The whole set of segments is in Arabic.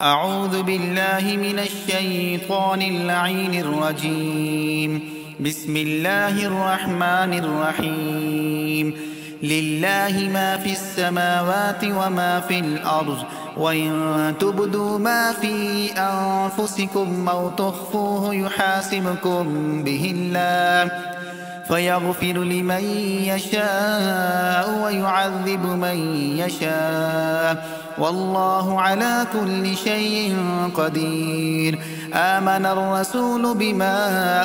أعوذ بالله من الشيطان اللعين الرجيم. بسم الله الرحمن الرحيم. لله ما في السماوات وما في الأرض، وإن تبدوا ما في أنفسكم أو تخفوه يحاسبكم به الله، فيغفر لمن يشاء ويعذب من يشاء، والله على كل شيء قدير. آمن الرسول بما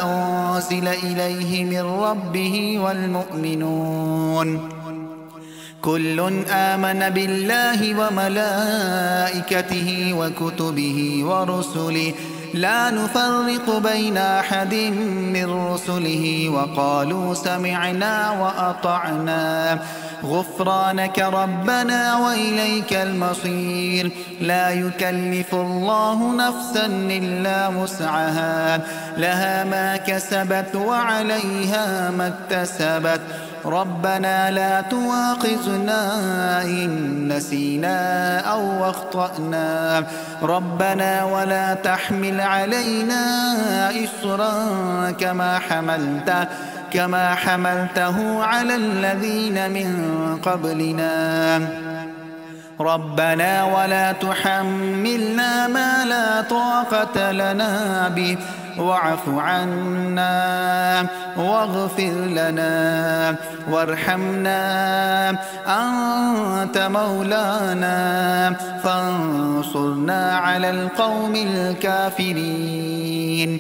أنزل إليه من ربه والمؤمنون كل آمن بالله وملائكته وكتبه ورسله لا نفرق بين أحد من رسله، وقالوا سمعنا وأطعنا غفرانك ربنا وإليك المصير. لا يكلف الله نفسا إلا وسعها، لها ما كسبت وعليها ما اكتسبت. ربنا لا تواخذنا إن نسينا أو أخطأنا، ربنا ولا تحمل علينا إصرا كما حملته على الذين من قبلنا. ربنا ولا تحملنا ما لا طاقة لنا به، واعف عنا واغفر لنا وارحمنا، أنت مولانا فانصرنا على القوم الكافرين.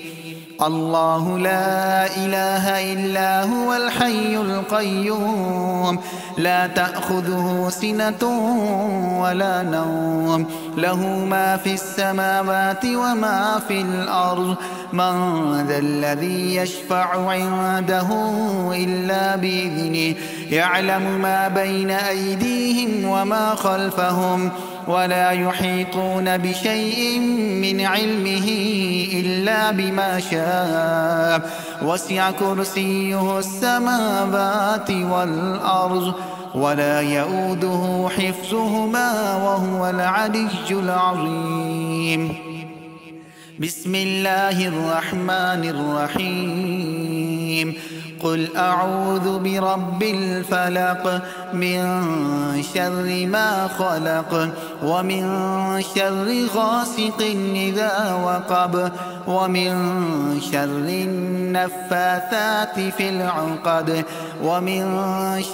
الله لا إله إلا هو الحي القيوم، لا تأخذه سنة ولا نوم، له ما في السماوات وما في الأرض. من ذا الذي يشفع عنده إلا بإذنه، يعلم ما بين أيديهم وما خلفهم، ولا يحيطون بشيء من علمه إلا بما شاء، وسع كرسيه السماوات والأرض ولا يؤوده حفظهما وهو العلي العظيم. بسم الله الرحمن الرحيم. قل أعوذ برب الفلق، من شر ما خلق، ومن شر غاسق إذا وقب، ومن شر النفاثات في العقد، ومن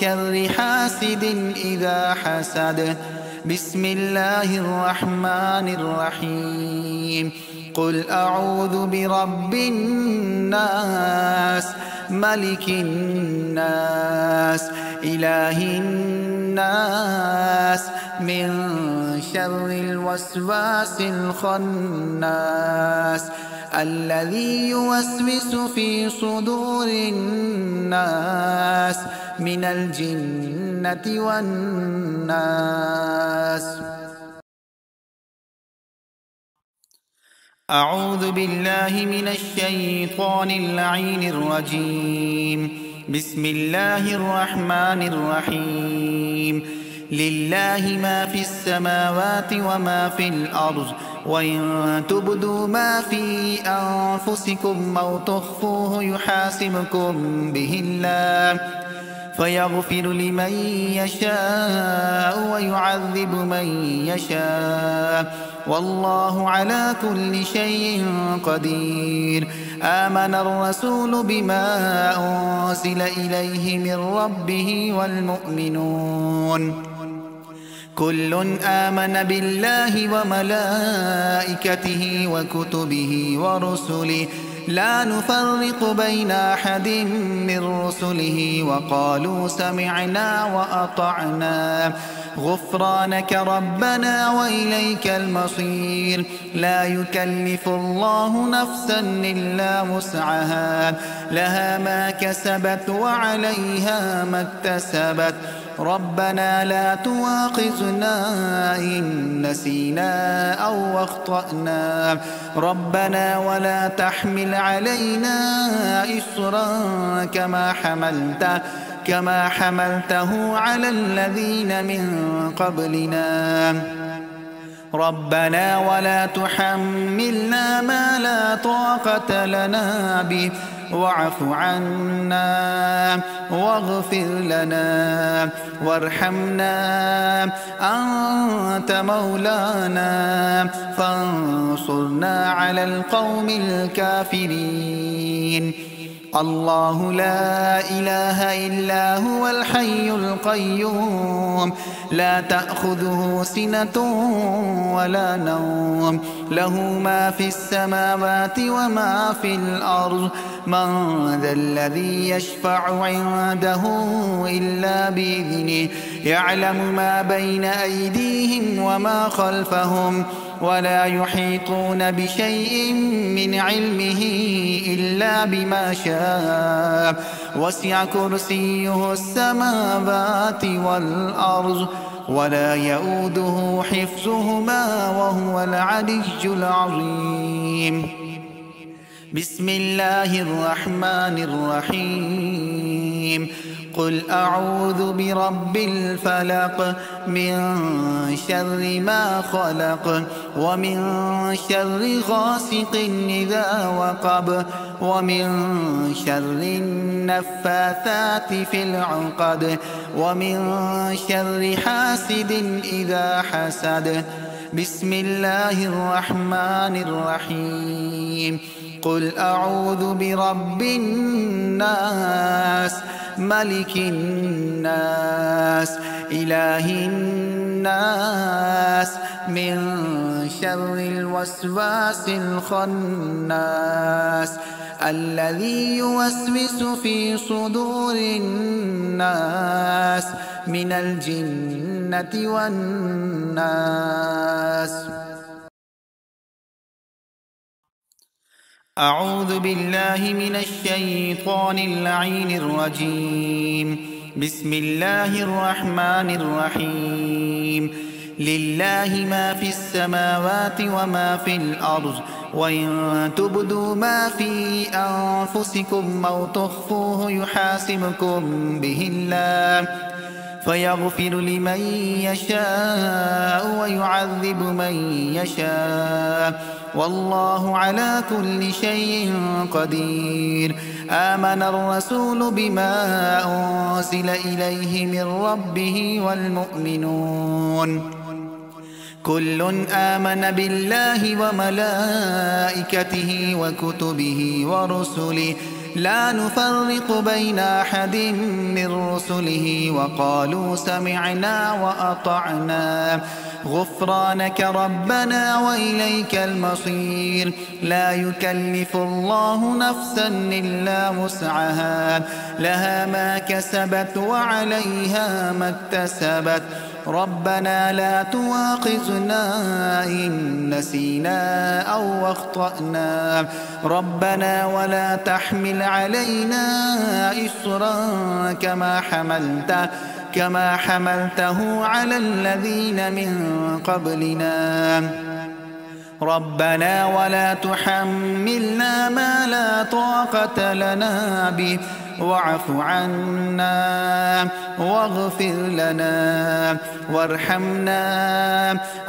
شر حاسد إذا حسد. بسم الله الرحمن الرحيم. قل أعوذ برب الناس، ملك الناس، إله الناس، من شر الوسواس الخناس، الذي يوسوس في صدور الناس من الجنة والناس. أعوذ بالله من الشيطان اللعين الرجيم. بسم الله الرحمن الرحيم. لله ما في السماوات وما في الأرض، وإن تبدوا ما في أنفسكم أو تخفوه يحاسبكم به الله، فيغفر لمن يشاء ويعذب من يشاء، والله على كل شيء قدير. آمن الرسول بما أنزل إليه من ربه والمؤمنون كل آمن بالله وملائكته وكتبه ورسله لا نفرق بين أحد من رسله، وقالوا سمعنا وأطعنا غفرانك ربنا وإليك المصير. لا يكلف الله نفسا إلا وسعها، لها ما كسبت وعليها ما اكتسبت. ربنا لا تواخذنا إن نسينا أو أخطأنا، ربنا ولا تحمل علينا إصرا كما حملته على الذين من قبلنا. ربنا ولا تحملنا ما لا طاقة لنا به واعف عنا واغفر لنا وارحمنا أنت مولانا فانصرنا على القوم الكافرين. الله لا إله إلا هو الحي القيوم لا تأخذه سنة ولا نوم له ما في السماوات وما في الأرض من ذا الذي يشفع عنده إلا بإذنه يعلم ما بين أيديهم وما خلفهم ولا يحيطون بشيء من علمه إلا بما شاء وسع كرسيه السماوات والأرض ولا يؤوده حفظهما وهو العلي العظيم. بسم الله الرحمن الرحيم. قل أعوذ برب الفلق من شر ما خلق ومن شر غاسق إذا وقب ومن شر النفاثات في العقد ومن شر حاسد إذا حسد. بسم الله الرحمن الرحيم. قل أعوذ برب الناس ملك الناس إله الناس من شر الوسواس الخناس الذي يوسوس في صدور الناس من الجنة والناس. أعوذ بالله من الشيطان اللعين الرجيم. بسم الله الرحمن الرحيم. لله ما في السماوات وما في الأرض وإن تبدوا ما في أنفسكم أو تخفوه يحاسبكم به الله فيغفر لمن يشاء ويعذب من يشاء والله على كل شيء قدير. آمن الرسول بما أنزل إليه من ربه والمؤمنون كل آمن بالله وملائكته وكتبه ورسله لا نفرق بين أحد من رسله وقالوا سمعنا وأطعنا غفرانك ربنا وإليك المصير. لا يكلف الله نفسا إلا وسعها لها ما كسبت وعليها ما اكتسبت ربنا لا تواخذنا إن نسينا أو أخطأنا ربنا ولا تحمل علينا إصرا كما حملته على الذين من قبلنا ربنا ولا تحملنا ما لا طاقة لنا به واعف عنا واغفر لنا وارحمنا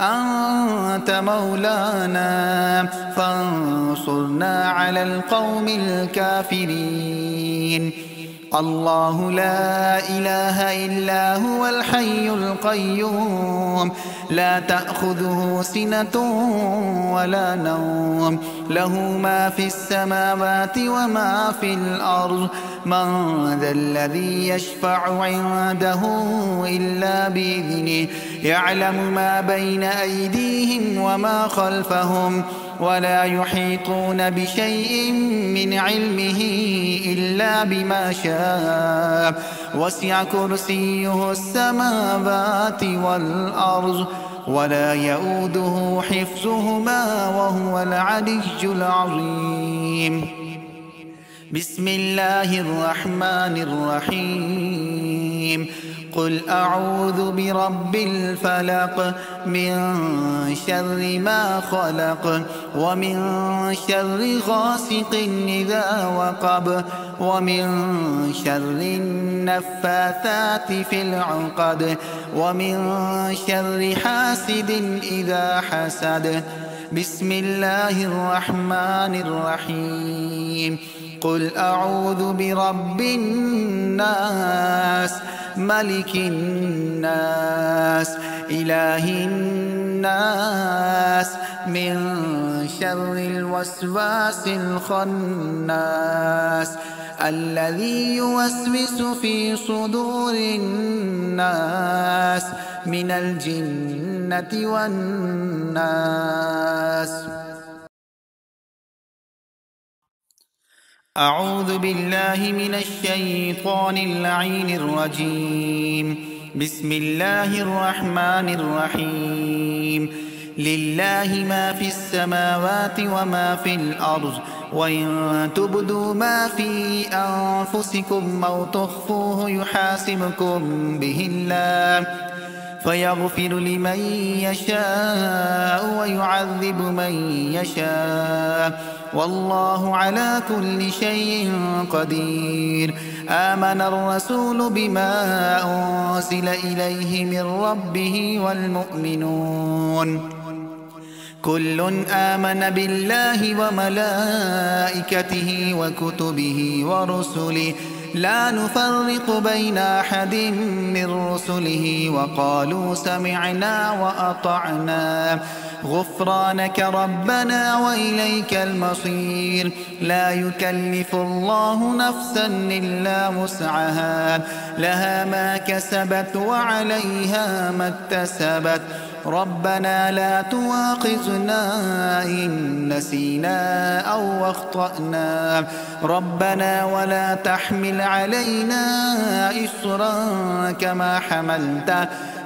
أنت مولانا فانصرنا على القوم الكافرين. الله لا إله إلا هو الحي القيوم لا تأخذه سنة ولا نوم له ما في السماوات وما في الأرض من ذا الذي يشفع عنده إلا بإذنه يعلم ما بين أيديهم وما خلفهم ولا يحيطون بشيء من علمه إلا بما شاء وسع كرسيه السماوات والأرض ولا يؤوده حفظهما وهو العلي العظيم. بسم الله الرحمن الرحيم. الرجيم قل أعوذ برب الفلق من شر ما خلق ومن شر غاسق إذا وقب ومن شر النفاثات في العقد ومن شر حاسد إذا حسد بسم الله الرحمن الرحيم قل أعوذ برب الناس ملك الناس إله الناس من شر الوسواس الخناس الذي يوسوس في صدور الناس من الجنة والناس. أعوذ بالله من الشيطان اللعين الرجيم بسم الله الرحمن الرحيم لله ما في السماوات وما في الأرض وإن تبدوا ما في أنفسكم أو تخفوه يحاسبكم به الله فيغفر لمن يشاء ويعذب من يشاء والله على كل شيء قدير. آمن الرسول بما أنزل إليه من ربه والمؤمنون كل آمن بالله وملائكته وكتبه ورسله لا نفرق بين أحد من رسله وقالوا سمعنا وأطعنا غفرانك ربنا وإليك المصير. لا يكلف الله نفسا إلا وسعها لها ما كسبت وعليها ما اكتسبت ربنا لا تواخذنا إن نسينا أو أخطأنا ربنا ولا تحمل علينا إصرا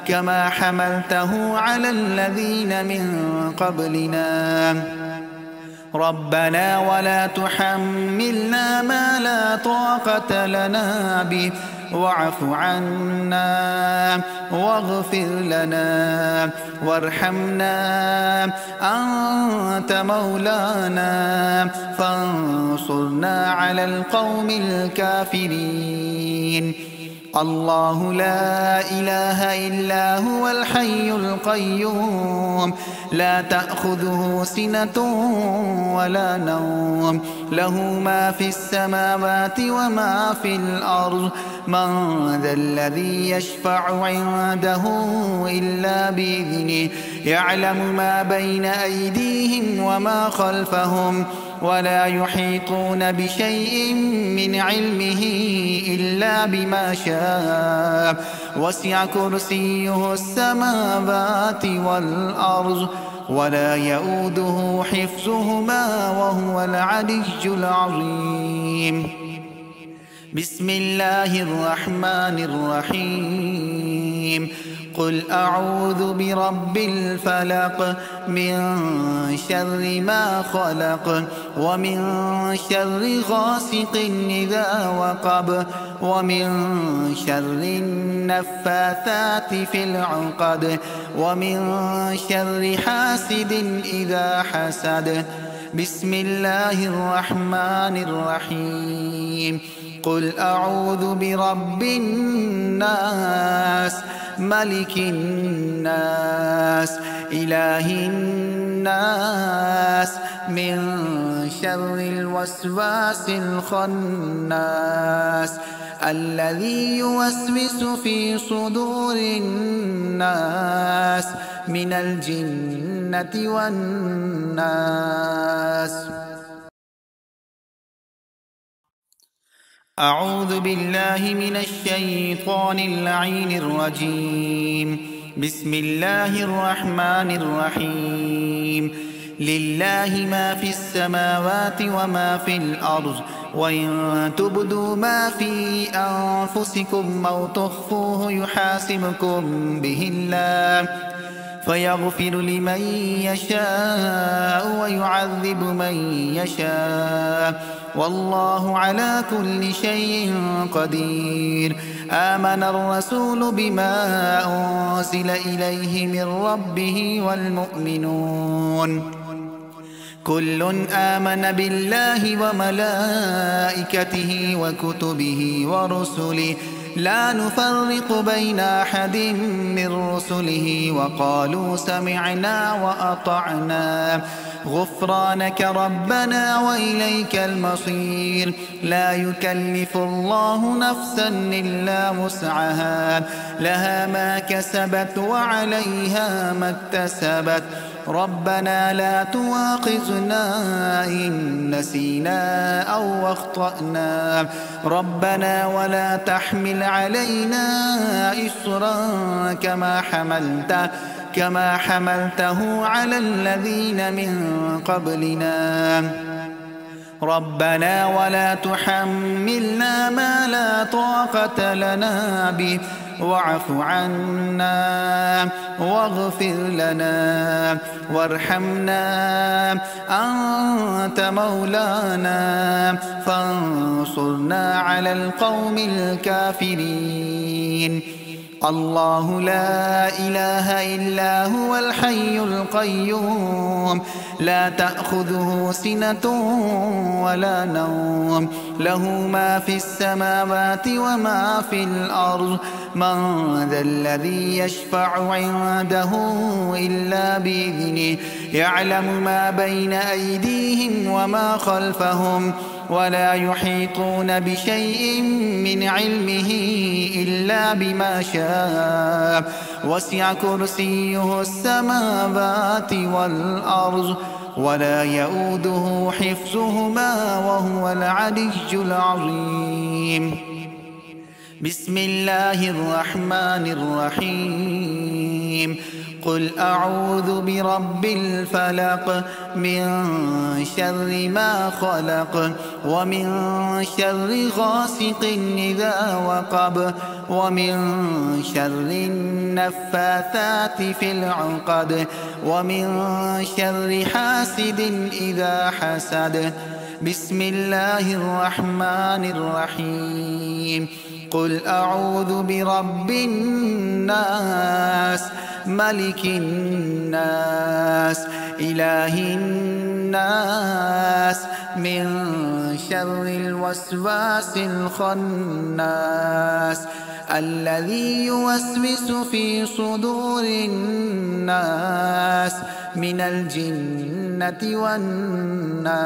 كما حملته على الذين من قبلنا ربنا ولا تحملنا ما لا طاقة لنا به واعف عنا واغفر لنا وارحمنا أنت مولانا فانصرنا على القوم الكافرين. الله لا إله إلا هو الحي القيوم لا تأخذه سنة ولا نوم له ما في السماوات وما في الأرض من ذا الذي يشفع عنده إلا بإذنه يعلم ما بين أيديهم وما خلفهم ولا يحيطون بشيء من علمه إلا بما شاء وسع كرسيه السماوات والأرض ولا يؤوده حفظهما وهو العلي العظيم. بسم الله الرحمن الرحيم قل أعوذ برب الفلق من شر ما خلق ومن شر غاسق إذا وقب ومن شر النفاثات في العقد ومن شر حاسد إذا حسد بسم الله الرحمن الرحيم قل أعوذ برب الناس ملك الناس إله الناس من شر الوسواس الخناس الذي يوسوس في صدور الناس من الجنة والناس. أعوذ بالله من الشيطان اللعين الرجيم بسم الله الرحمن الرحيم لله ما في السماوات وما في الأرض وإن تبدوا ما في أنفسكم أو تخفوه يحاسبكم به الله فيغفر لمن يشاء ويعذب من يشاء والله على كل شيء قدير. آمن الرسول بما أنزل إليه من ربه والمؤمنون كل آمن بالله وملائكته وكتبه ورسله لا نفرق بين أحد من رسله وقالوا سمعنا وأطعنا غفرانك ربنا وإليك المصير. لا يكلف الله نفسا إلا وسعها لها ما كسبت وعليها ما اكتسبت. ربنا لا تواخذنا إن نسينا أو أخطأنا ربنا ولا تحمل علينا إصرا كما حملته على الذين من قبلنا ربنا ولا تحملنا ما لا طاقة لنا به واعف عنا واغفر لنا وارحمنا أنت مولانا فانصرنا على القوم الكافرين. الله لا إله إلا هو الحي القيوم لا تأخذه سنة ولا نوم له ما في السماوات وما في الأرض من ذا الذي يشفع عنده إلا بإذنه يعلم ما بين أيديهم وما خلفهم ولا يحيطون بشيء من علمه إلا بما شاء وسع كرسيه السماوات والأرض ولا يؤوده حفظهما وهو العلي العظيم. بسم الله الرحمن الرحيم. قل أعوذ برب الفلق من شر ما خلق ومن شر غاسق إذا وقب ومن شر النفاثات في العقد ومن شر حاسد إذا حسد. بسم الله الرحمن الرحيم. قل أعوذ برب الناس ملك الناس إله الناس من شر الوسواس الخناس الذي يوسوس في صدور الناس من الجنة والناس.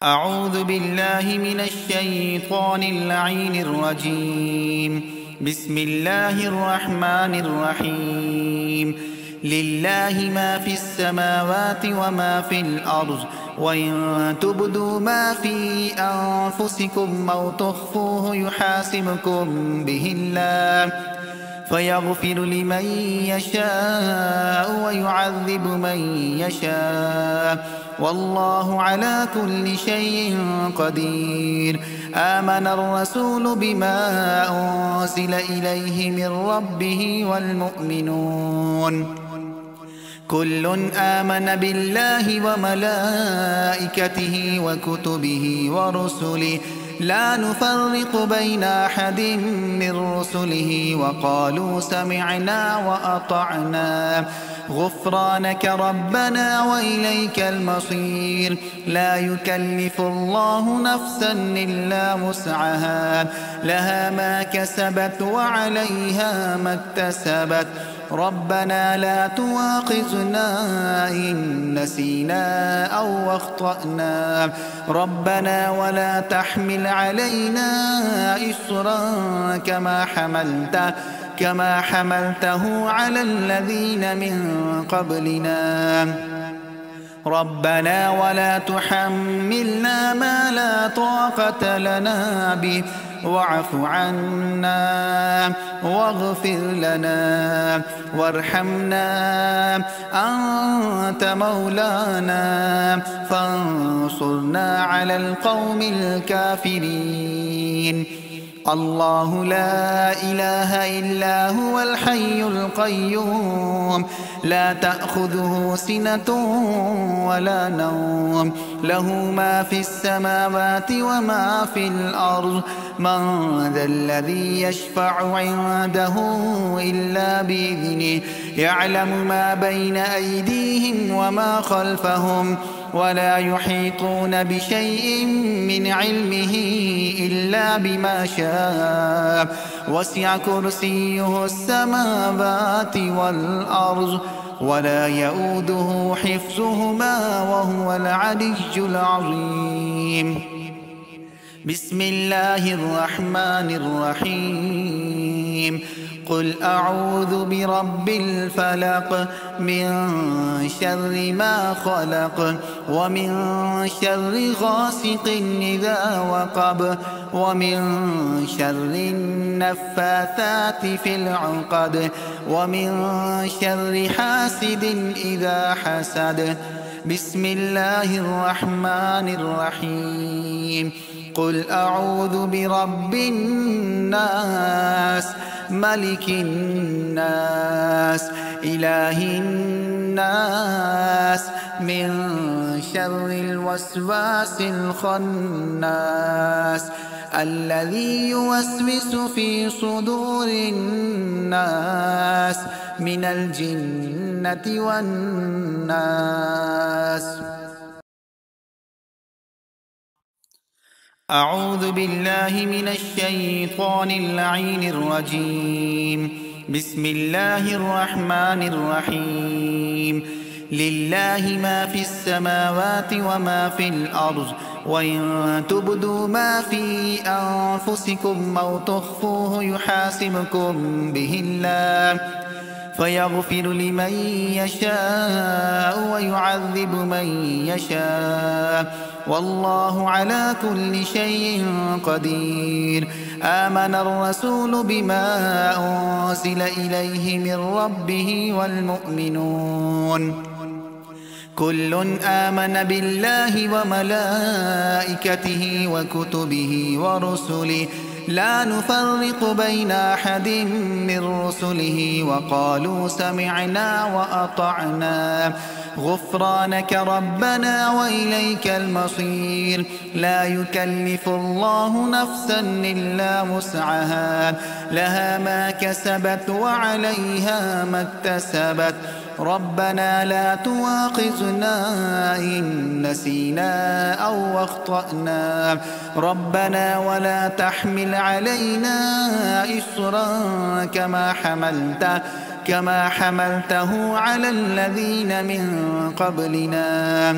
أعوذ بالله من الشيطان اللعين الرجيم. بسم الله الرحمن الرحيم. لله ما في السماوات وما في الأرض وإن تبدوا ما في أنفسكم أو تخفوه يحاسبكم به الله فيغفر لمن يشاء ويعذب من يشاء والله على كل شيء قدير. آمن الرسول بما أنزل إليه من ربه والمؤمنون كل آمن بالله وملائكته وكتبه ورسله لا نفرق بين أحد من رسله وقالوا سمعنا وأطعنا غفرانك ربنا وإليك المصير. لا يكلف الله نفسا إلا وسعها لها ما كسبت وعليها ما اكتسبت. ربنا لا تواخذنا إن نسينا أو أخطأنا ربنا ولا تحمل علينا إصرا كما حملته على الذين من قبلنا ربنا ولا تحملنا ما لا طاقة لنا به واعف عنا واغفر لنا وارحمنا أنت مولانا فانصرنا على القوم الكافرين. الله لا إله إلا هو الحي القيوم لا تأخذه سنة ولا نوم له ما في السماوات وما في الأرض من ذا الذي يشفع عنده إلا بإذنه يعلم ما بين أيديهم وما خلفهم ولا يحيطون بشيء من علمه إلا بما شاء وسع كرسيه السماوات والأرض ولا يؤوده حفظهما وهو العلي العظيم. بسم الله الرحمن الرحيم. قل أعوذ برب الفلق من شر ما خلق ومن شر غاسق إذا وقب ومن شر النفاثات في العقد ومن شر حاسد إذا حسد. بسم الله الرحمن الرحيم. قل أعوذ برب الناس ملك الناس إله الناس من شر الوسواس الخناس الذي يوسوس في صدور الناس من الجنة والناس. أعوذ بالله من الشيطان اللعين الرجيم. بسم الله الرحمن الرحيم. لله ما في السماوات وما في الأرض وإن تبدوا ما في أنفسكم أو تخفوه يحاسبكم به الله فيغفر لمن يشاء ويعذب من يشاء والله على كل شيء قدير. آمن الرسول بما أنزل إليه من ربه والمؤمنون كل آمن بالله وملائكته وكتبه ورسله لا نفرق بين أحد من رسله وقالوا سمعنا وأطعنا غفرانك ربنا وإليك المصير. لا يكلف الله نفسا إلا وسعها لها ما كسبت وعليها ما اكتسبت ربنا لا تواخذنا إن نسينا أو أخطأنا ربنا ولا تحمل علينا إصرا كما حملته على الذين من قبلنا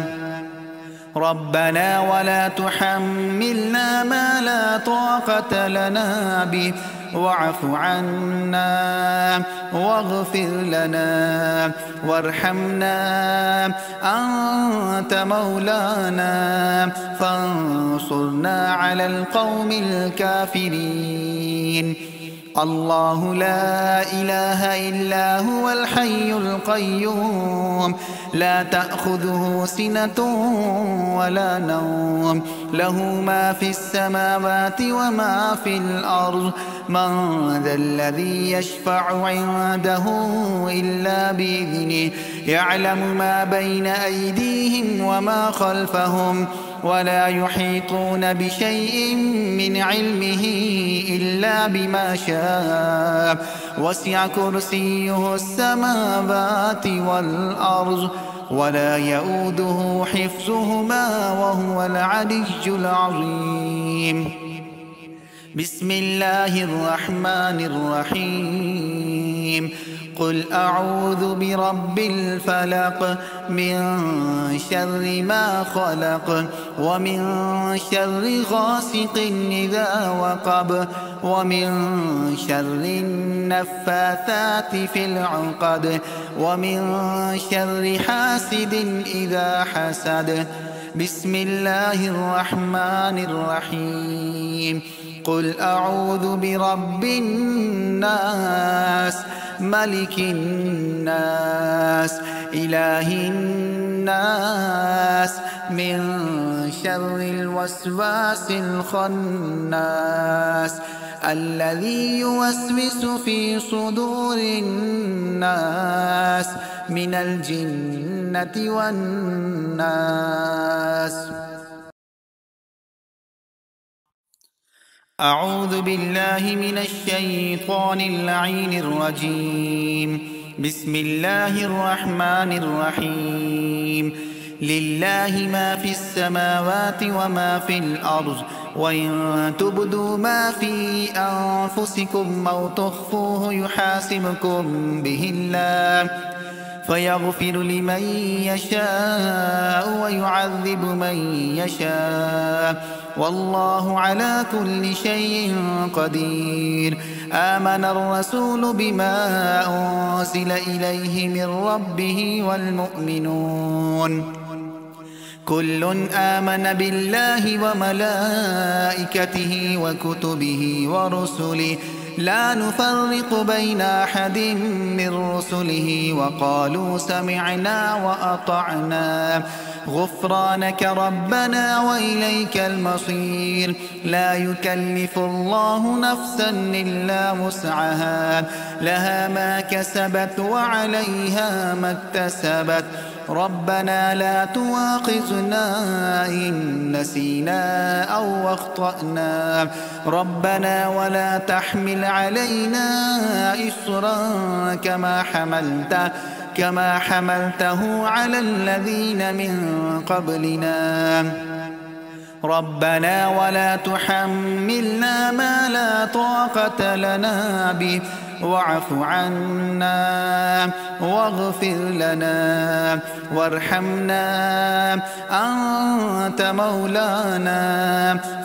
ربنا ولا تحملنا ما لا طاقة لنا به واعف عنا واغفر لنا وارحمنا أنت مولانا فانصرنا على القوم الكافرين. الله لا إله إلا هو الحي القيوم لا تأخذه سنة ولا نوم له ما في السماوات وما في الأرض من ذا الذي يشفع عنده إلا بإذنه يعلم ما بين أيديهم وما خلفهم ولا يحيطون بشيء من علمه إلا بما شاء وسع كرسيه السماوات والأرض ولا يؤوده حفظهما وهو العلي العظيم. بسم الله الرحمن الرحيم. قل أعوذ برب الفلق من شر ما خلق ومن شر غاسق إذا وقب ومن شر النفاثات في العقد ومن شر حاسد إذا حسد. بسم الله الرحمن الرحيم. قل أعوذ برب الناس ملك الناس إله الناس من شر الوسواس الخناس الذي يوسوس في صدور الناس من الجنة والناس. أعوذ بالله من الشيطان اللعين الرجيم. بسم الله الرحمن الرحيم. لله ما في السماوات وما في الأرض، وإن تبدوا ما في أنفسكم أو تخفوه يحاسبكم به الله، فيغفر لمن يشاء ويعذب من يشاء، والله على كل شيء قدير. آمن الرسول بما أنزل إليه من ربه والمؤمنون كل آمن بالله وملائكته وكتبه ورسله لا نفرق بين أحد من رسله، وقالوا سمعنا وأطعنا غفرانك ربنا وإليك المصير. لا يكلف الله نفسا إلا وسعها، لها ما كسبت وعليها ما اكتسبت. ربنا لا تواخذنا إن نسينا أو أخطأنا، ربنا ولا تحمل علينا إصرا كما حملته على الذين من قبلنا. ربنا ولا تحملنا ما لا طاقة لنا به، واعف عنا واغفر لنا وارحمنا، أنت مولانا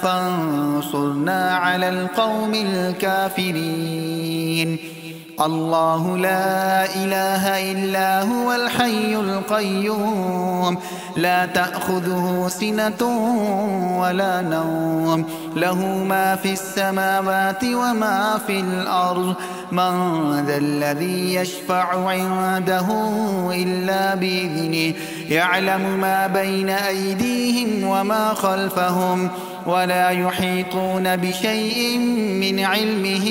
فانصرنا على القوم الكافرين. الله لا إله إلا هو الحي القيوم، لا تأخذه سنة ولا نوم، له ما في السماوات وما في الأرض. من ذا الذي يشفع عنده إلا بإذنه، يعلم ما بين أيديهم وما خلفهم، ولا يحيطون بشيء من علمه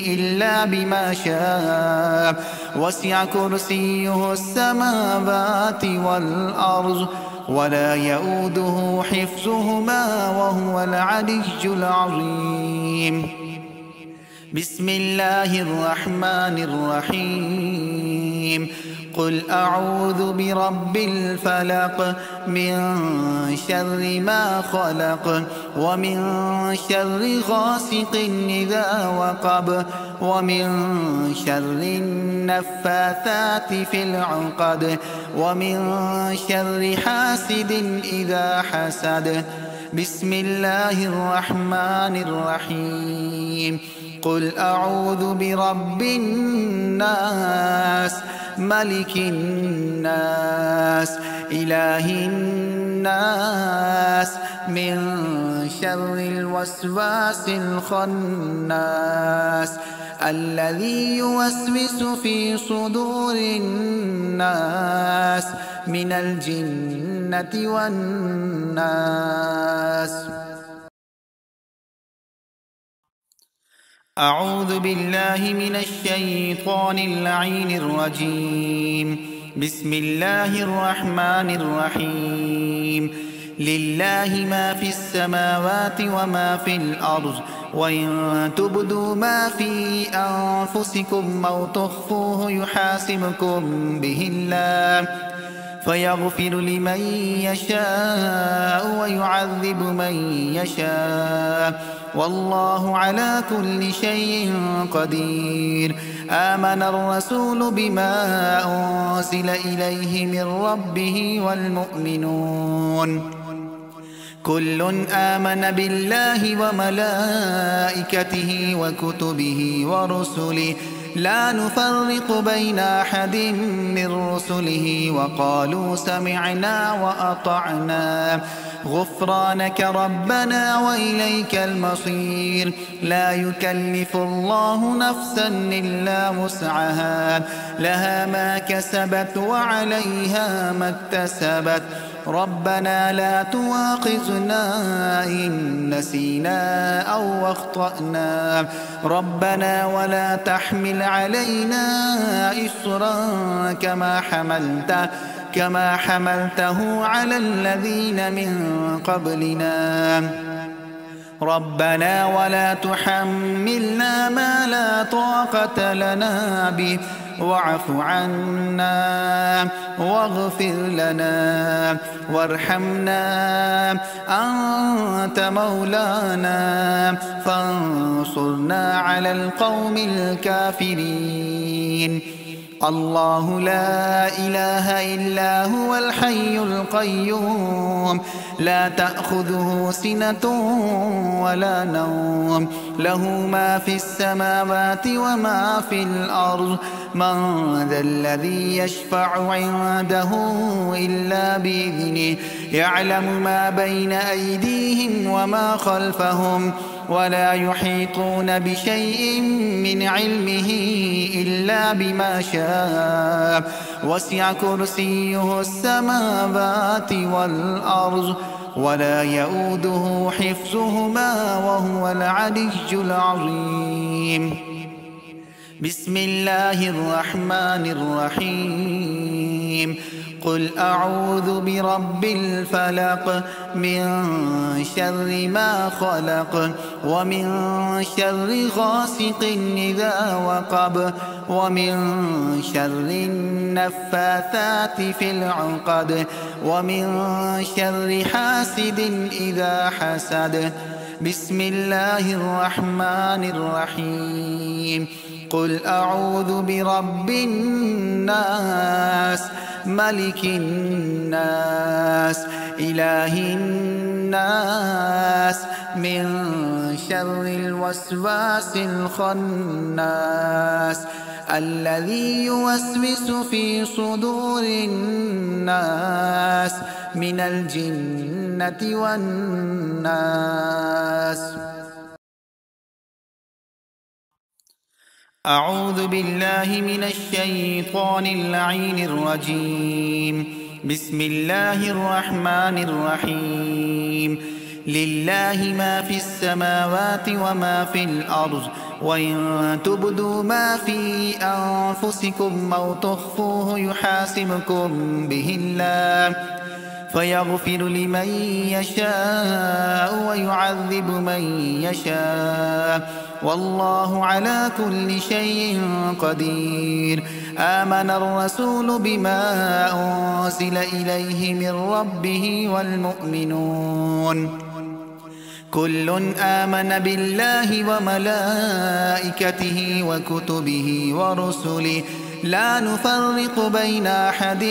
إلا بما شاء، وسع كرسيه السماوات والأرض، ولا يؤوده حفظهما وهو العلي العظيم. بسم الله الرحمن الرحيم. قل أعوذ برب الفلق، من شر ما خلق، ومن شر غاسق إذا وقب، ومن شر النفاثات في العقد، ومن شر حاسد إذا حسد. بسم الله الرحمن الرحيم. قل أعوذ برب الناس، ملك الناس، إله الناس، من شر الوسواس الخناس، الذي يوسوس في صدور الناس من الجنة والناس. أعوذ بالله من الشيطان اللعين الرجيم. بسم الله الرحمن الرحيم. لله ما في السماوات وما في الأرض، وإن تبدوا ما في أنفسكم أو تخفوه يحاسبكم به الله، فيغفر لمن يشاء ويعذب من يشاء، والله على كل شيء قدير. آمن الرسول بما أنزل إليه من ربه والمؤمنون كل آمن بالله وملائكته وكتبه ورسله لا نفرق بين أحد من رسله، وقالوا سمعنا وأطعنا غفرانك ربنا وإليك المصير. لا يكلف الله نفسا إلا وسعها، لها ما كسبت وعليها ما اكتسبت. ربنا لا تواخذنا إن نسينا أو أخطأنا، ربنا ولا تحمل علينا إصرا كما حملته على الذين من قبلنا. ربنا ولا تحملنا ما لا طاقة لنا به، واعف عنا واغفر لنا وارحمنا، أنت مولانا فانصرنا على القوم الكافرين. الله لا إله إلا هو الحي القيوم، لا تأخذه سنة ولا نوم، له ما في السماوات وما في الأرض. من ذا الذي يشفع عنده إلا بإذنه، يعلم ما بين أيديهم وما خلفهم، ولا يحيطون بشيء من علمه إلا بما شاء، وسع كرسيه السماوات والأرض، ولا يؤوده حفظهما وهو العلي العظيم. بسم الله الرحمن الرحيم. قل أعوذ برب الفلق، من شر ما خلق، ومن شر غاسق إذا وقب، ومن شر النفاثات في العقد، ومن شر حاسد إذا حسد. بسم الله الرحمن الرحيم. قل أعوذ برب الناس، ملك الناس، إله الناس، من شر الوسواس الخناس، الذي يوسوس في صدور الناس من الجنة والناس. أعوذ بالله من الشيطان اللعين الرجيم. بسم الله الرحمن الرحيم. لله ما في السماوات وما في الأرض، وإن تبدوا ما في أنفسكم أو تخفوه يحاسبكم به الله، فيغفر لمن يشاء ويعذب من يشاء، والله على كل شيء قدير. آمن الرسول بما أنزل إليه من ربه والمؤمنون كل آمن بالله وملائكته وكتبه ورسله، لا نفرق بين أحد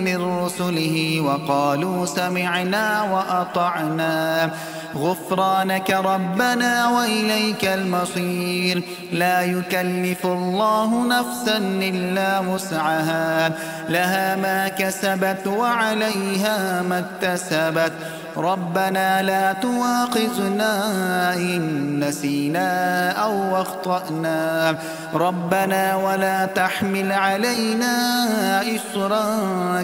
من رسله، وقالوا سمعنا وأطعنا غفرانك ربنا وإليك المصير. لا يكلف الله نفسا إلا وسعها، لها ما كسبت وعليها ما اكتسبت. ربنا لا تواخذنا إن نسينا أو أخطأنا، ربنا ولا تحمل علينا إصرا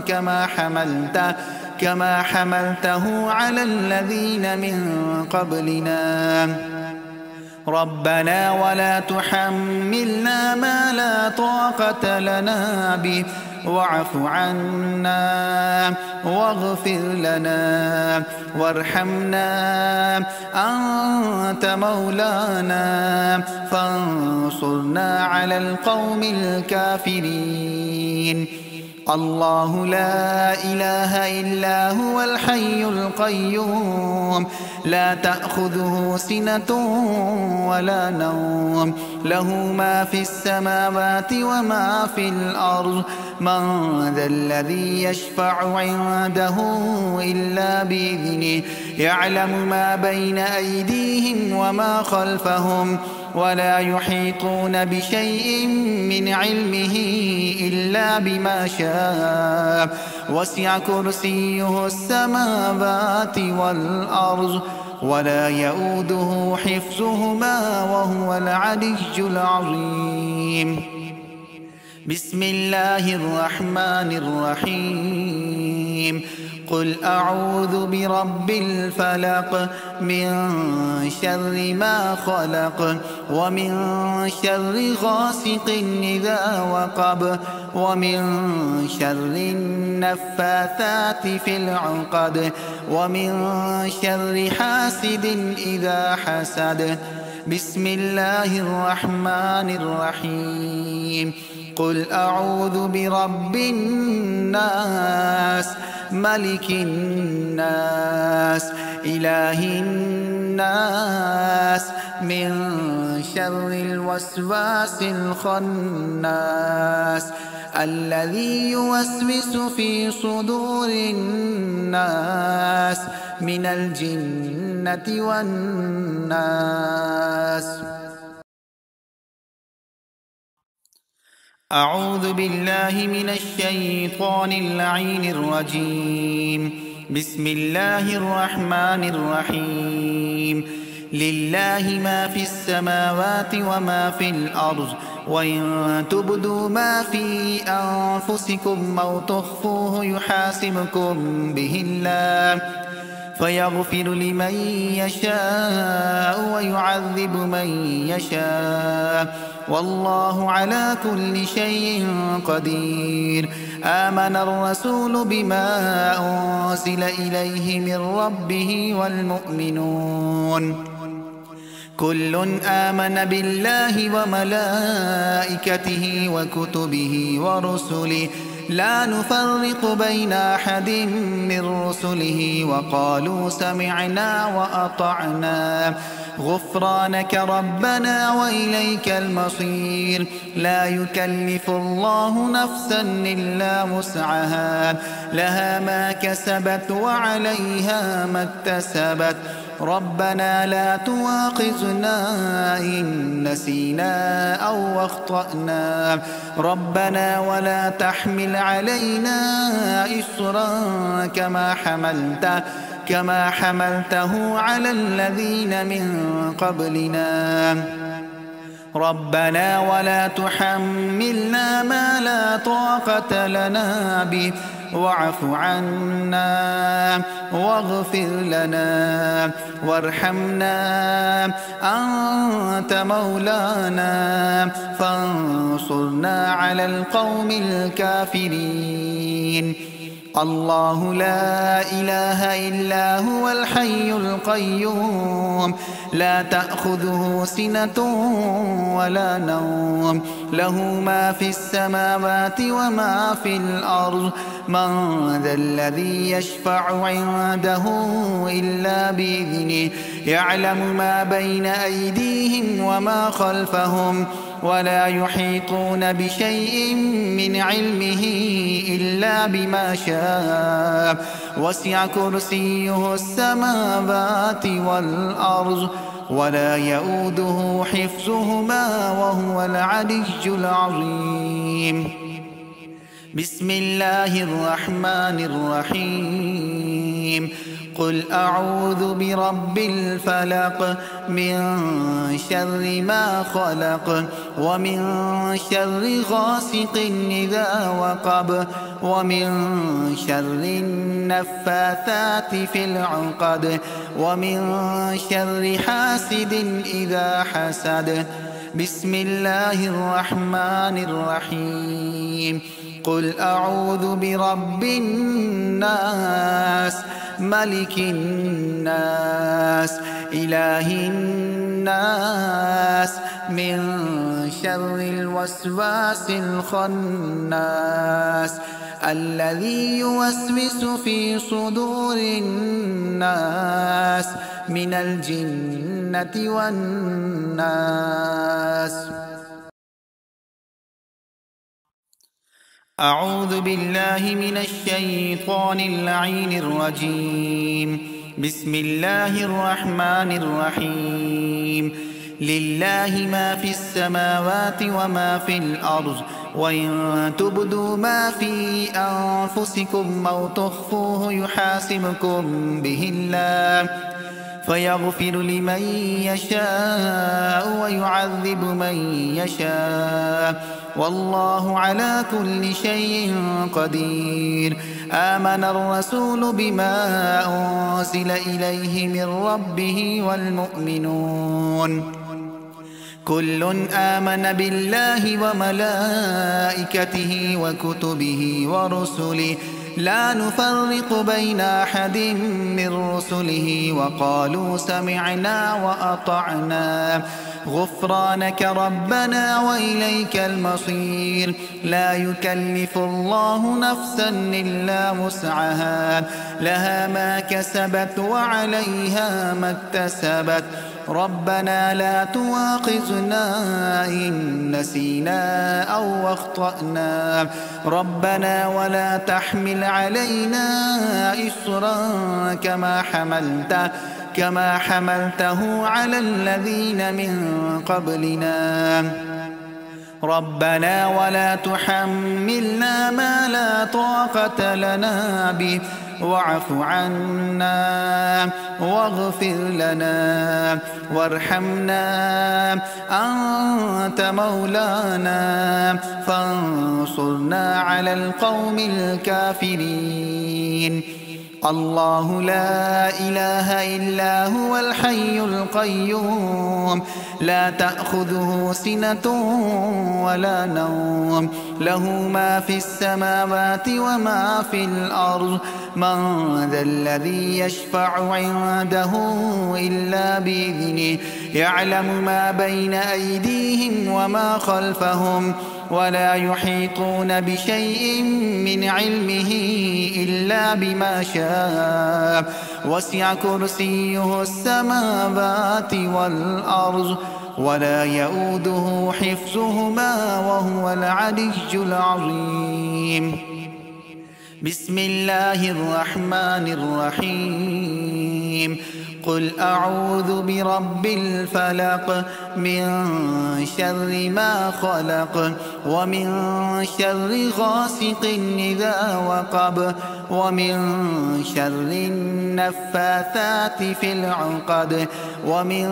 كما حملته على الذين من قبلنا. ربنا ولا تحملنا ما لا طاقة لنا به، واعف عنا واغفر لنا وارحمنا، أنت مولانا فانصرنا على القوم الكافرين. الله لا إله إلا هو الحي القيوم، لا تأخذه سنة ولا نوم، له ما في السماوات وما في الأرض. من ذا الذي يشفع عنده إلا بإذنه، يعلم ما بين أيديهم وما خلفهم، ولا يحيطون بشيء من علمه إلا بما شاء، وسع كرسيه السماوات والأرض ولا يؤوده حفظهما وهو العلي العظيم. بسم الله الرحمن الرحيم. قل أعوذ برب الفلق من شر ما خلق ومن شر غاسق إذا وقب ومن شر النفاثات في العقد ومن شر حاسد إذا حسد. بسم الله الرحمن الرحيم. قل أعوذ برب الناس ملك الناس إله الناس من شر الوسواس الخناس الذي يوسوس في صدور الناس من الجنة والناس. أعوذ بالله من الشيطان اللعين الرجيم. بسم الله الرحمن الرحيم. لله ما في السماوات وما في الأرض وإن تبدوا ما في أنفسكم أو تخفوه يحاسبكم به الله فيغفر لمن يشاء ويعذب من يشاء والله على كل شيء قدير. آمن الرسول بما أنزل إليه من ربه والمؤمنون كل آمن بالله وملائكته وكتبه ورسله لا نفرق بين أحد من رسله وقالوا سمعنا وأطعنا غفرانك ربنا وإليك المصير. لا يكلف الله نفسا إلا وسعها لها ما كسبت وعليها ما اكتسبت ربنا لا تواخذنا إن نسينا أو أخطأنا ربنا ولا تحمل علينا إصرا كما حملته على الذين من قبلنا ربنا ولا تحملنا ما لا طاقة لنا به واعف عنا واغفر لنا وارحمنا أنت مولانا فانصرنا على القوم الكافرين. الله لا إله إلا هو الحي القيوم لا تأخذه سنة ولا نوم له ما في السماوات وما في الأرض من ذا الذي يشفع عنده إلا بإذنه يعلم ما بين أيديهم وما خلفهم ولا يحيطون بشيء من علمه إلا بما شاء وسع كرسيه السماوات والأرض ولا يؤوده حفظهما وهو العلي العظيم. بسم الله الرحمن الرحيم. قل أعوذ برب الفلق من شر ما خلق ومن شر غاسق إذا وقب ومن شر النفاثات في العقد ومن شر حاسد إذا حسد. بسم الله الرحمن الرحيم. قل أعوذ برب الناس ملك الناس إله الناس من شر الوسواس الخناس الذي يوسوس في صدور الناس من الجنة والناس. أعوذ بالله من الشيطان اللعين الرجيم. بسم الله الرحمن الرحيم. لله ما في السماوات وما في الأرض وإن تبدوا ما في أنفسكم أو تخفوه يحاسبكم به الله فيغفر لمن يشاء ويعذب من يشاء والله على كل شيء قدير. آمن الرسول بما أنزل إليه من ربه والمؤمنون كل آمن بالله وملائكته وكتبه ورسله لا نفرق بين أحد من رسله وقالوا سمعنا وأطعنا غفرانك ربنا وإليك المصير. لا يكلف الله نفسا إلا وسعها لها ما كسبت وعليها ما اكتسبت ربنا لا تواخذنا إن نسينا أو أخطأنا ربنا ولا تحمل علينا إصرا كما حملته على الذين من قبلنا ربنا ولا تحملنا ما لا طاقة لنا به واعف عنا واغفر لنا وارحمنا أنت مولانا فانصرنا على القوم الكافرين. الله لا إله إلا هو الحي القيوم لا تأخذه سنة ولا نوم له ما في السماوات وما في الأرض من ذا الذي يشفع عنده إلا بإذنه يعلم ما بين أيديهم وما خلفهم ولا يحيطون بشيء من علمه إلا بما شاء وسع كرسيه السماوات والأرض ولا يؤوده حفظهما وهو العلي العظيم. بسم الله الرحمن الرحيم قل أعوذ برب الفلق من شر ما خلق ومن شر غاسق إذا وقب ومن شر النفاثات في العقد ومن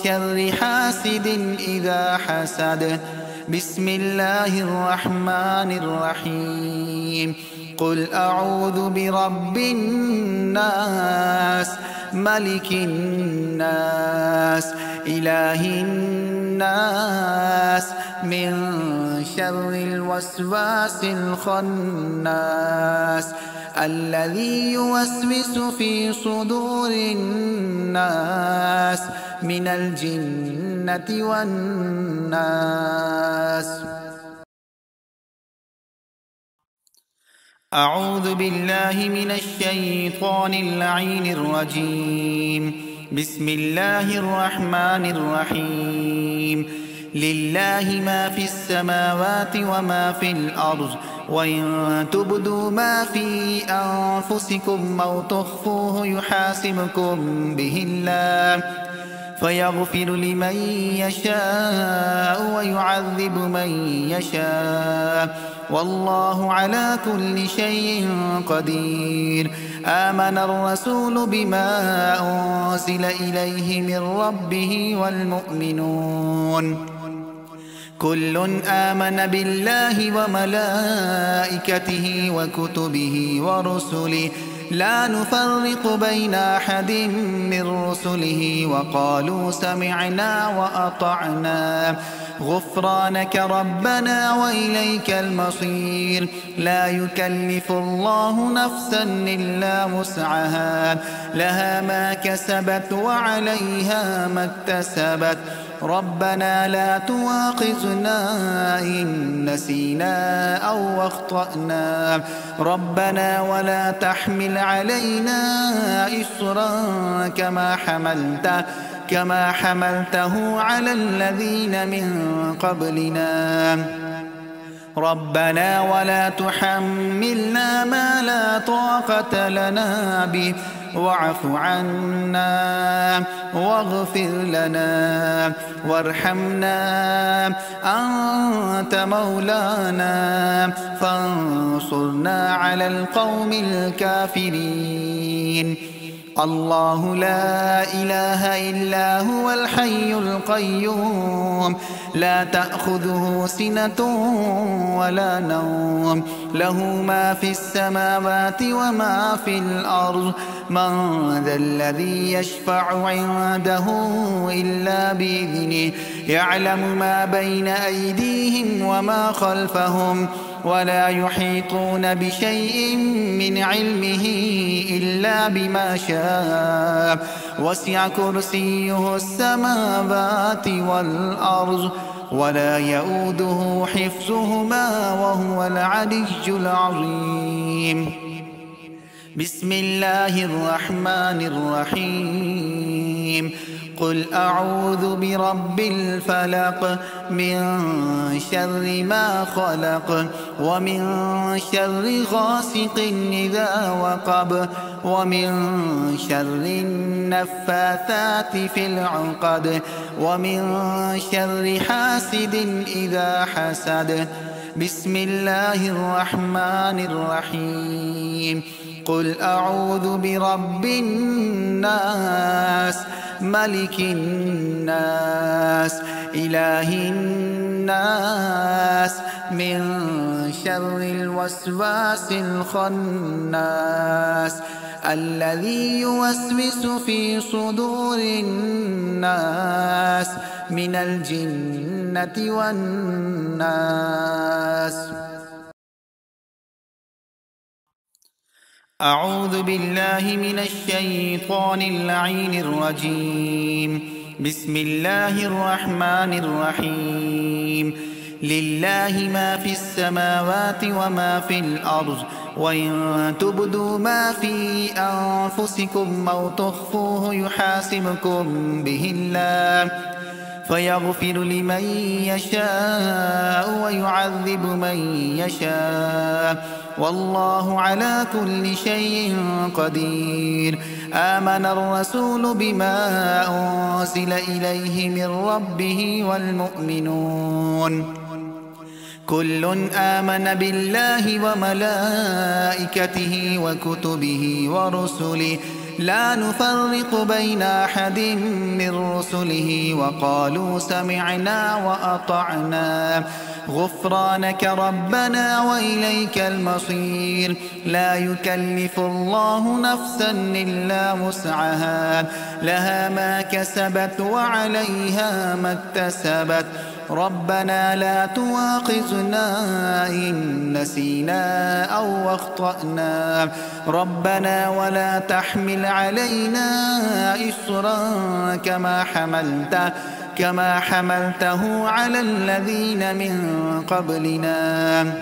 شر حاسد إذا حسد. بسم الله الرحمن الرحيم قل أعوذ برب الناس ملك الناس إله الناس من شر الوسواس الخناس الذي يوسوس في صدور الناس من الجنة والناس. أعوذ بالله من الشيطان اللعين الرجيم. بسم الله الرحمن الرحيم لله ما في السماوات وما في الأرض وإن تبدوا ما في أنفسكم أو تخفوه يحاسبكم به الله فيغفر لمن يشاء ويعذب من يشاء والله على كل شيء قدير. آمن الرسول بما أنزل إليه من ربه والمؤمنون كل آمن بالله وملائكته وكتبه ورسله لا نفرق بين أحد من رسله وقالوا سمعنا وأطعنا غفرانك ربنا وإليك المصير. لا يكلف الله نفسا إلا وسعها لها ما كسبت وعليها ما اكتسبت ربنا لا تواخذنا إن نسينا أو أخطأنا ربنا ولا تحمل علينا إصرا كما حملته على الذين من قبلنا ربنا ولا تحملنا ما لا طاقة لنا به واعف عنا واغفر لنا وارحمنا أنت مولانا فانصرنا على القوم الكافرين. الله لا إله إلا هو الحي القيوم لا تأخذه سنة ولا نوم له ما في السماوات وما في الأرض من ذا الذي يشفع عنده إلا بإذنه يعلم ما بين أيديهم وما خلفهم ولا يحيطون بشيء من علمه إلا بما شاء وسع كرسيه السماوات والأرض ولا يؤوده حفظهما وهو العلي العظيم. بسم الله الرحمن الرحيم. قل أعوذ برب الفلق من شر ما خلق ومن شر غاسق إذا وقب ومن شر النفاثات في العقد ومن شر حاسد إذا حسد. بسم الله الرحمن الرحيم. قل أعوذ برب الناس ملك الناس إله الناس من شر الوسواس الخناس الذي يوسوس في صدور الناس من الجنة والناس. أعوذ بالله من الشيطان اللعين الرجيم. بسم الله الرحمن الرحيم. لله ما في السماوات وما في الأرض وإن تبدوا ما في أنفسكم أو تخفوه يحاسبكم به الله فيغفر لمن يشاء ويعذب من يشاء والله على كل شيء قدير. آمن الرسول بما أنزل إليه من ربه والمؤمنون كل آمن بالله وملائكته وكتبه ورسله لا نفرق بين أحد من رسله وقالوا سمعنا وأطعنا غفرانك ربنا وإليك المصير. لا يكلف الله نفسا إلا وسعها لها ما كسبت وعليها ما اكتسبت ربنا لا تواخذنا إن نسينا أو أخطأنا ربنا ولا تحمل علينا إصرا كما حملته على الذين من قبلنا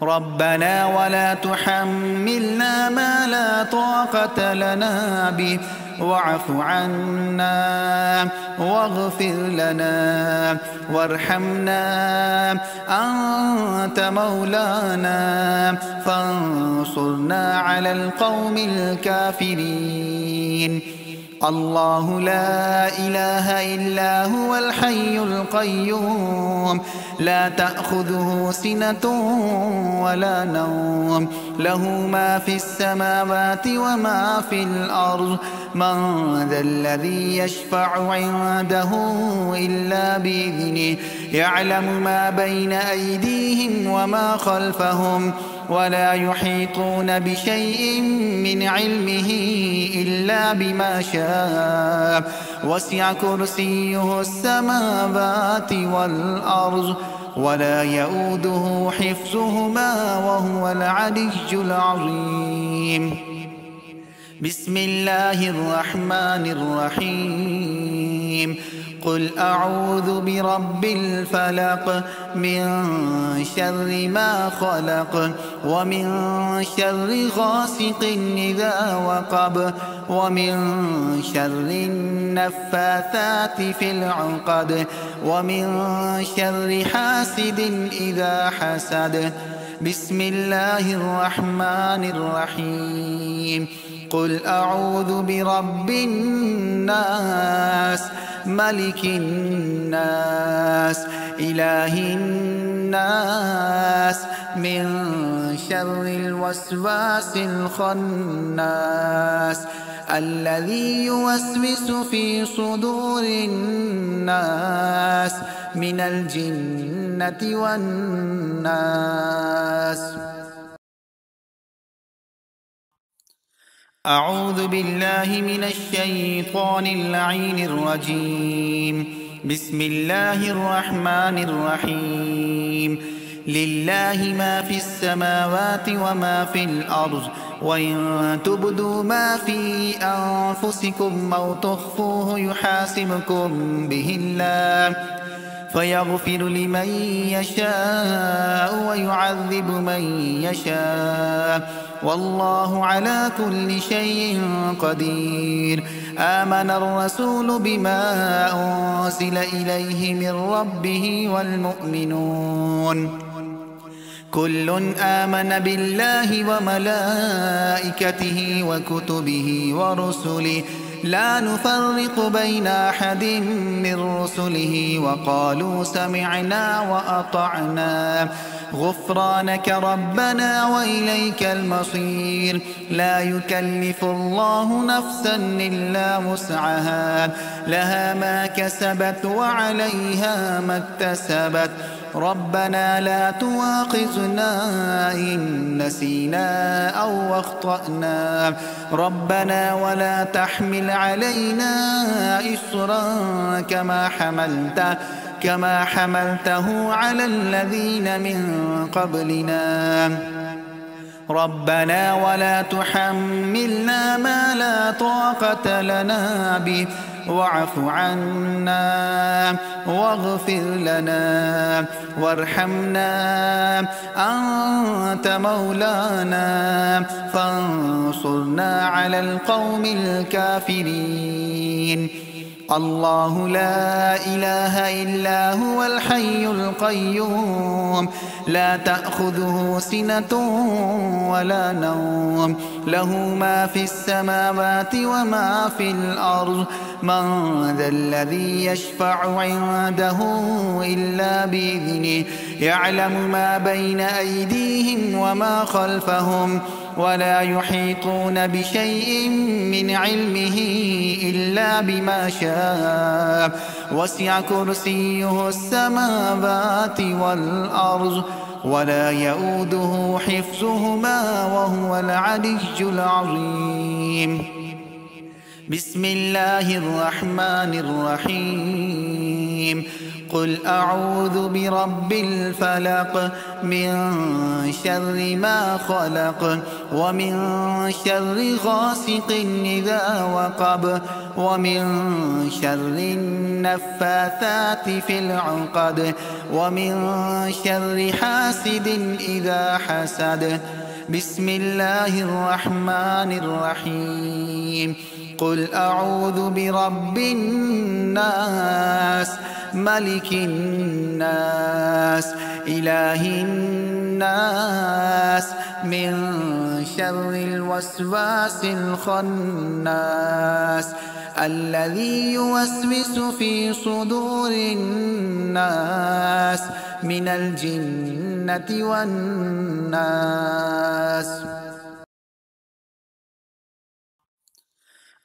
ربنا ولا تحملنا ما لا طاقة لنا به واعف عنا واغفر لنا وارحمنا أنت مولانا فانصرنا على القوم الكافرين. الله لا إله إلا هو الحي القيوم لا تأخذه سنة ولا نوم له ما في السماوات وما في الأرض من ذا الذي يشفع عنده إلا بإذنه يعلم ما بين أيديهم وما خلفهم ولا يحيطون بشيء من علمه إلا بما شاء وسع كرسيه السماوات والأرض ولا يؤوده حفظهما وهو العلي العظيم. بسم الله الرحمن الرحيم. قل أعوذ برب الفلق من شر ما خلق ومن شر غاسق إذا وقب ومن شر النفاثات في العقد ومن شر حاسد إذا حسد. بسم الله الرحمن الرحيم. قل أعوذ برب الناس ملك الناس إله الناس من شر الوسواس الخناس الذي يوسوس في صدور الناس من الجنة والناس. أعوذ بالله من الشيطان اللعين الرجيم. بسم الله الرحمن الرحيم. لله ما في السماوات وما في الأرض وإن تبدوا ما في أنفسكم أو تخفوه يحاسبكم به الله فيغفر لمن يشاء ويعذب من يشاء والله على كل شيء قدير. آمن الرسول بما أنزل إليه من ربه والمؤمنون كل آمن بالله وملائكته وكتبه ورسله لا نفرق بين أحد من رسله وقالوا سمعنا وأطعنا غفرانك ربنا وإليك المصير. لا يكلف الله نفسا إلا وسعها لها ما كسبت وعليها ما اكتسبت ربنا لا تواخذنا إن نسينا أو أخطأنا ربنا ولا تحمل علينا إصرا كما حملته على الذين من قبلنا ربنا ولا تحملنا ما لا طاقة لنا به واعف عنا واغفر لنا وارحمنا أنت مولانا فانصرنا على القوم الكافرين. الله لا إله إلا هو الحي القيوم لا تأخذه سنة ولا نوم له ما في السماوات وما في الأرض من ذا الذي يشفع عنده إلا بإذنه يعلم ما بين أيديهم وما خلفهم ولا يحيطون بشيء من علمه إلا بما شاء وسع كرسيه السماوات والأرض ولا يؤوده حفظهما وهو العلي العظيم. بسم الله الرحمن الرحيم. قل أعوذ برب الفلق من شر ما خلق ومن شر غاسق إذا وقب ومن شر النفاثات في العقد ومن شر حاسد إذا حسد. بسم الله الرحمن الرحيم. قل أعوذ برب الناس ملك الناس إله الناس من شر الوسواس الخناس الذي يوسوس في صدور الناس من الجنة والناس.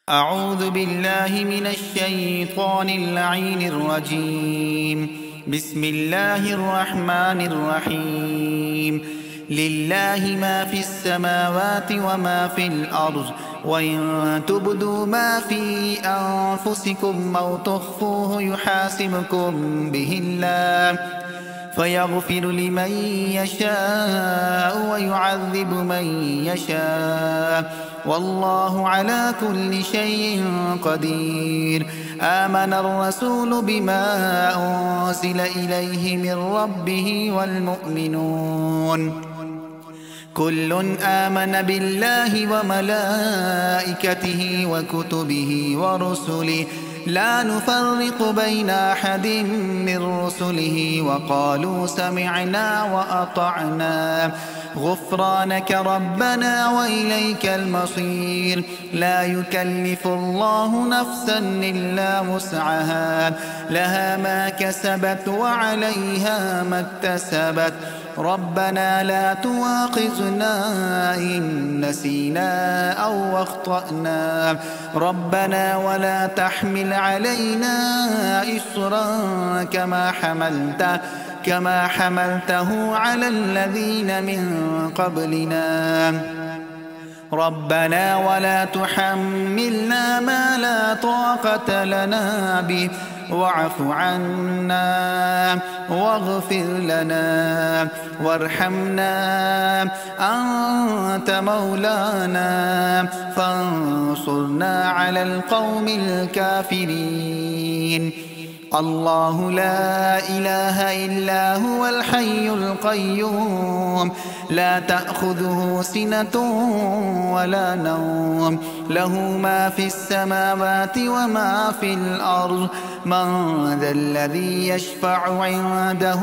أعوذ بالله من الشيطان اللعين الرجيم. بسم الله الرحمن الرحيم. لله ما في السماوات وما في الأرض وإن تبدوا ما في أنفسكم أو تخفوه يحاسبكم به الله فيغفر لمن يشاء ويعذب من يشاء والله على كل شيء قدير. آمن الرسول بما أنزل إليه من ربه والمؤمنون كل آمن بالله وملائكته وكتبه ورسله لا نفرق بين أحد من رسله وقالوا سمعنا وأطعنا غفرانك ربنا وإليك المصير. لا يكلف الله نفسا إلا وسعها، لها ما كسبت وعليها ما اكتسبت. ربنا لا تواخذنا إن نسينا أو أخطأنا، ربنا ولا تحمل علينا إصرا كما حملته على الذين من قبلنا. ربنا ولا تحملنا ما لا طاقة لنا به، واعف عنا واغفر لنا وارحمنا، أنت مولانا فانصرنا على القوم الكافرين. الله لا إله إلا هو الحي القيوم، لا تأخذه سنة ولا نوم، له ما في السماوات وما في الأرض. من ذا الذي يشفع عنده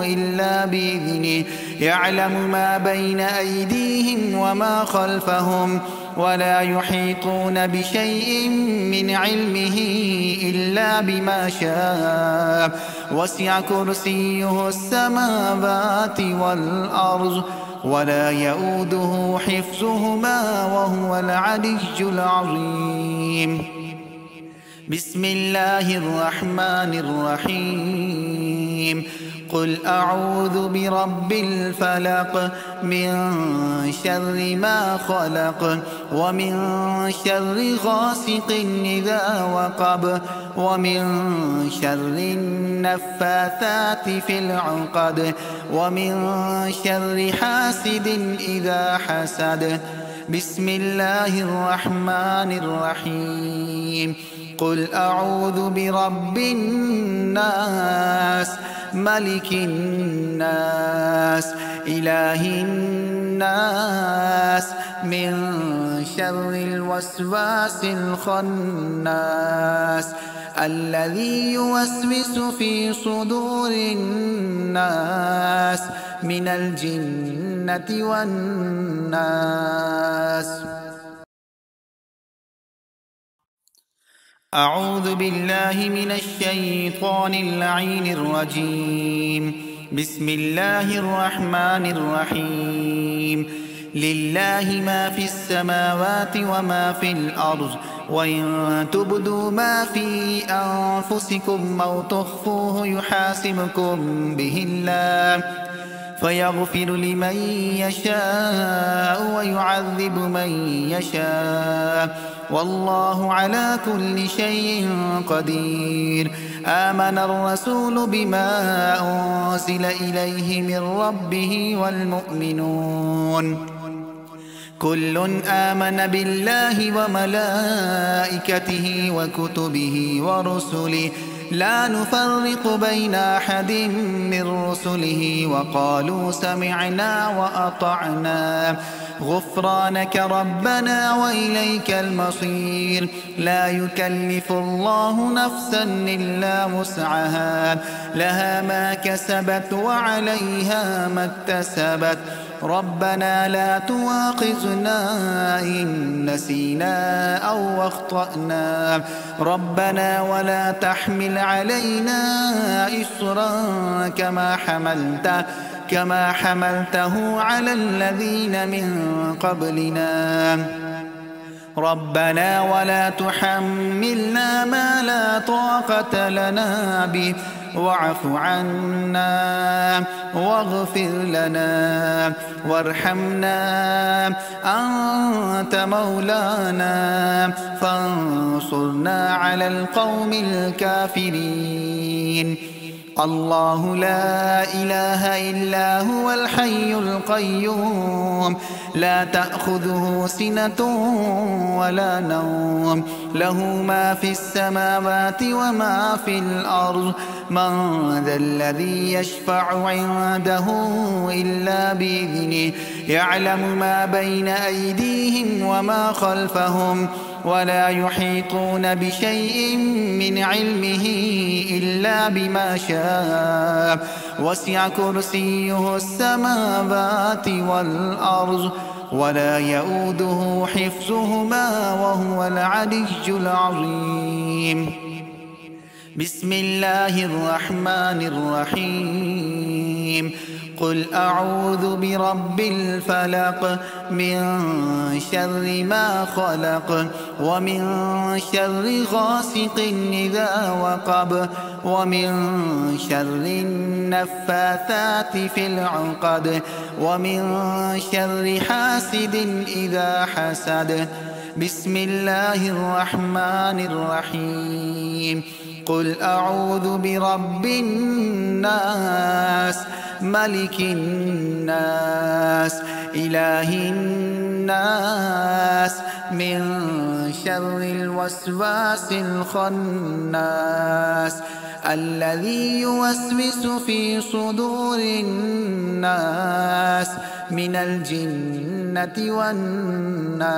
إلا بإذنه، يعلم ما بين أيديهم وما خلفهم، ولا يحيطون بشيء من علمه إلا بما شاء، وسع كرسيه السماوات والأرض ولا يؤوده حفظهما وهو العلي العظيم. بسم الله الرحمن الرحيم. قل أعوذ برب الفلق، من شر ما خلق، ومن شر غاسق إذا وقب، ومن شر النفاثات في العقد، ومن شر حاسد إذا حسد. بسم الله الرحمن الرحيم. قل أعوذ برب الناس، ملك الناس، إله الناس، من شر الوسواس الخناس، الذي يوسوس في صدور الناس من الجنة والناس. أعوذ بالله من الشيطان اللعين الرجيم. بسم الله الرحمن الرحيم. لله ما في السماوات وما في الأرض، وإن تبدوا ما في أنفسكم أو تخفوه يحاسبكم به الله، فيغفر لمن يشاء ويعذب من يشاء، والله على كل شيء قدير. آمن الرسول بما أنزل إليه من ربه والمؤمنون كل آمن بالله وملائكته وكتبه ورسله، لا نفرق بين أحد من رسله، وقالوا سمعنا وأطعنا غفرانك ربنا وإليك المصير. لا يكلف الله نفسا إلا وسعها، لها ما كسبت وعليها ما اكتسبت. ربنا لا تواخذنا إن نسينا أو أخطأنا، ربنا ولا تحمل علينا إصرا كما حملته على الذين من قبلنا. ربنا ولا تحملنا ما لا طاقة لنا به، واعف عنا واغفر لنا وارحمنا، أنت مولانا فانصرنا على القوم الكافرين. الله لا إله إلا هو الحي القيوم، لا تأخذه سنة ولا نوم، له ما في السماوات وما في الأرض. من ذا الذي يشفع عنده إلا بإذنه، يعلم ما بين أيديهم وما خلفهم، ولا يحيطون بشيء من علمه إلا بما شاء، وسع كرسيه السماوات والأرض ولا يؤوده حفظهما وهو العلي العظيم. بسم الله الرحمن الرحيم. قل أعوذ برب الفلق من شر ما خلق ومن شر غاسق إذا وقب ومن شر النفاثات في العقد ومن شر حاسد إذا حسد. بسم الله الرحمن الرحيم. قل أعوذ برب الناس ملك الناس إله الناس من شر الوسواس الخناس الذي يوسوس في صدور الناس من الجنة والناس.